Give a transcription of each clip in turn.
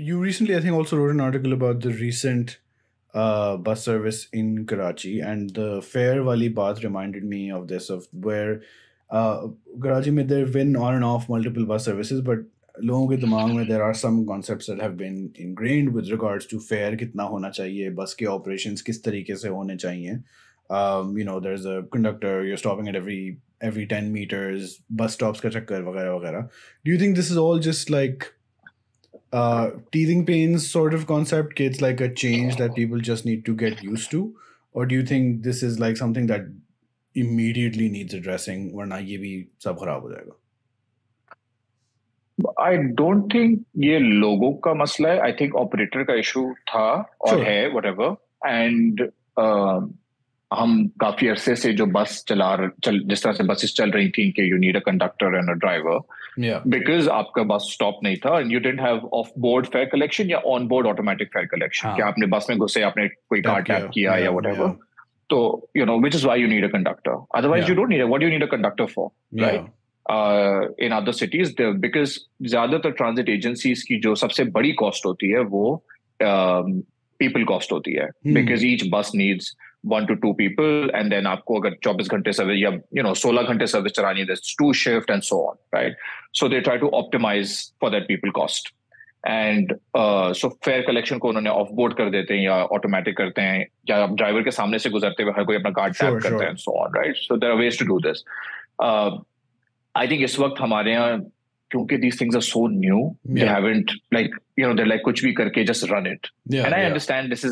you recently, I think, also wrote an article about the recent bus service in Karachi, and the fare wali baat reminded me of this, of where Karachi mein there have been on and off multiple bus services, but लोगों के दिमाग में there are some concepts that have been ingrained with regards to fare कितना होना चाहिए, बस के operations किस तरीके से होने चाहिए. There's a conductor, you're stopping at every 10 meters, bus stops का चक्कर वगैरह वगैरह. Do you think this is all just like teething pains sort of concept? It's like a change that people just need to get used to, or do you think this is like something that immediately needs addressing, वरना ये भी सब खराब हो जाएगा? I don't think ये लोगों का मसला है. I think operator का issue था और है whatever. And हम काफी अरसे से जो बस जिस तरह से बसेस चल रही थी कि you need a conductor and a driver. Yeah. Because आपका बस stop नहीं था and you didn't have off-board fare collection या on-board automatic fare collection. कि आपने बस में घुसे, आपने कोई card tap किया या whatever. So, which is why you need a conductor. Otherwise, you don't need it. What do you need a conductor for? Right? In other cities, because ज़्यादातर transit agencies की जो सबसे बड़ी cost होती है वो people cost होती है. Because each bus needs 1 to 2 people, and then आपको अगर 24 घंटे सर्विस या 16 घंटे सर्विस चलानी है, there's 2 shift and so on, right? So they try to optimize for that people cost. And so fare collection को उन्होंने off board कर देते हैं या automatic करते हैं या ड्राइवर के सामने से गुजरते हुए हर कोई अपना कार्ड टैप करता है and so on, right? So there are ways to do this. I think इस वक्त हमारे यहाँ क्योंकि these things are so new, they haven't they're like कुछ भी करके just run it. And I understand this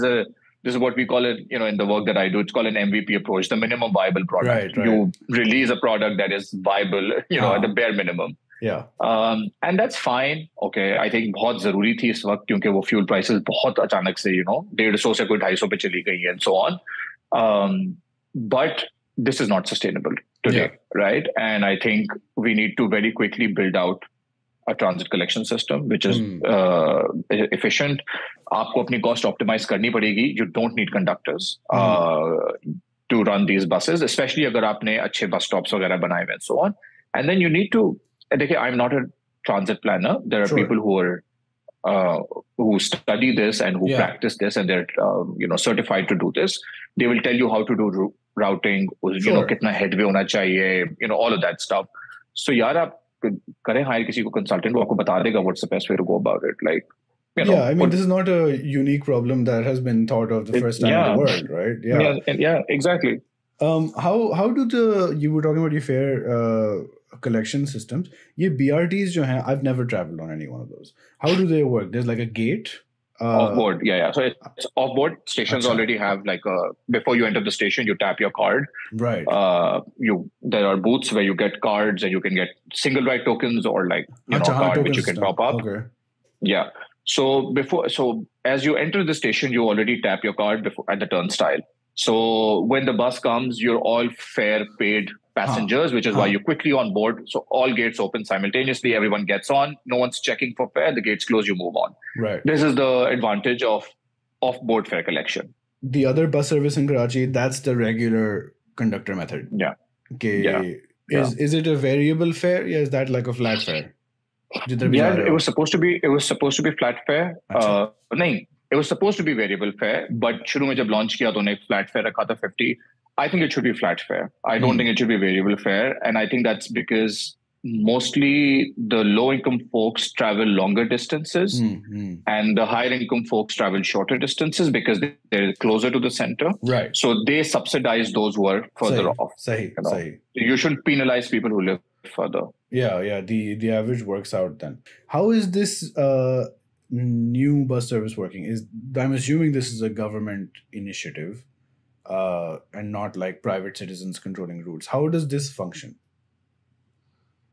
is what we call it, in the work that I do, it's called an MVP approach, the minimum viable product. Right. You release a product that is viable, at the bare minimum. Yeah. And that's fine. Okay. I think बहुत जरूरी थी इस वक्त क्योंकि वो fuel prices बहुत अचानक से, 150 से कोई 250 पे चली गई है and so on. But this is not sustainable today, right? And I think we need to very quickly build out a transit collection system which is efficient. आपको अपनी cost optimize करनी पड़ेगी. You don't need conductors to run these buses, especially अगर आपने अच्छे bus stops वगैरह बनाए हुए and so on. And then you need to, I'm not a transit planner. There are people who study this and who practice this, and they're certified to do this. They will tell you how to do routing, कितना headway होना चाहिए, all of that stuff. So यार आप करें hire किसी को consultant वो आपको बता देगा what's the best way to go about it. This is not a unique problem that has been thought of the first time in the world, right? Yeah, exactly. How do you were talking about your fare collection systems. ये BRTs जो हैं, I've never traveled on any one of those. How do they work? There's like a gate. Off-board, yeah. So it's off-board. Stations already have before you enter the station, you tap your card. Right. There are booths where you get cards and you can get single ride tokens or a card which you can top up. Okay. Yeah. So as you enter the station, you already tap your card at the turnstile. So when the bus comes, you're all fare paid passengers, which is why you're quickly on board. So all gates open simultaneously. Everyone gets on. No one's checking for fare. The gates close. You move on. Right. This is the advantage of off-board fare collection. The other bus service in Karachi, that's the regular conductor method. Yeah. Okay. Yeah. Is it a variable fare? Yeah, is that like a flat fare? It was supposed to be flat fare. It was supposed to be variable fare, but शुरू में जब launch किया तो उन्हें flat fare रखा था 50. I think it should be flat fare. I don't think it should be variable fare. And I think that's because mostly the low-income folks travel longer distances and the higher-income folks travel shorter distances because they're closer to the center. Right. So they subsidize those who are further off. Sahi. You shouldn't penalize people who live further. Yeah. The average works out then. How is this new bus service working? I'm assuming this is a government initiative and not like private citizens controlling routes. How does this function?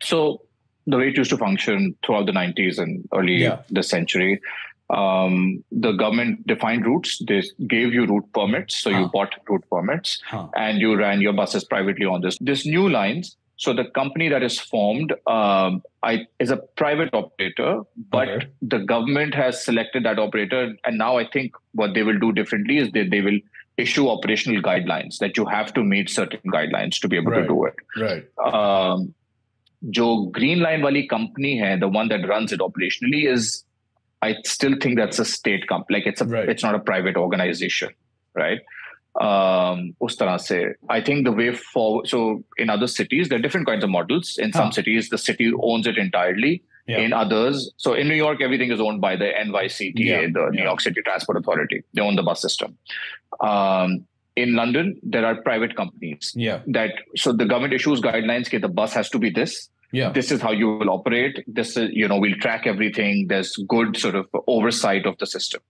So the way it used to function throughout the 90s and early this century, the government defined routes. They gave you route permits. So you bought route permits and you ran your buses privately on this new lines. So the company that is formed is a private operator, but the government has selected that operator. And now I think what they will do differently is they will issue operational guidelines that you have to meet certain guidelines to be able to do it. Right. जो green line wali company hai, the one that runs it operationally is, I still think that's a state company. Like it's not a private organization, right? Us tarah se, I think the way forward. So in other cities, there are different kinds of models. In some cities, the city owns it entirely. Yeah. In others, so in New York, everything is owned by the NYCTA, the New York City Transport Authority. They own the bus system. In London, there are private companies. So the government issues guidelines that the bus has to be this. This is how you will operate. This is, we'll track everything. There's good sort of oversight of the system.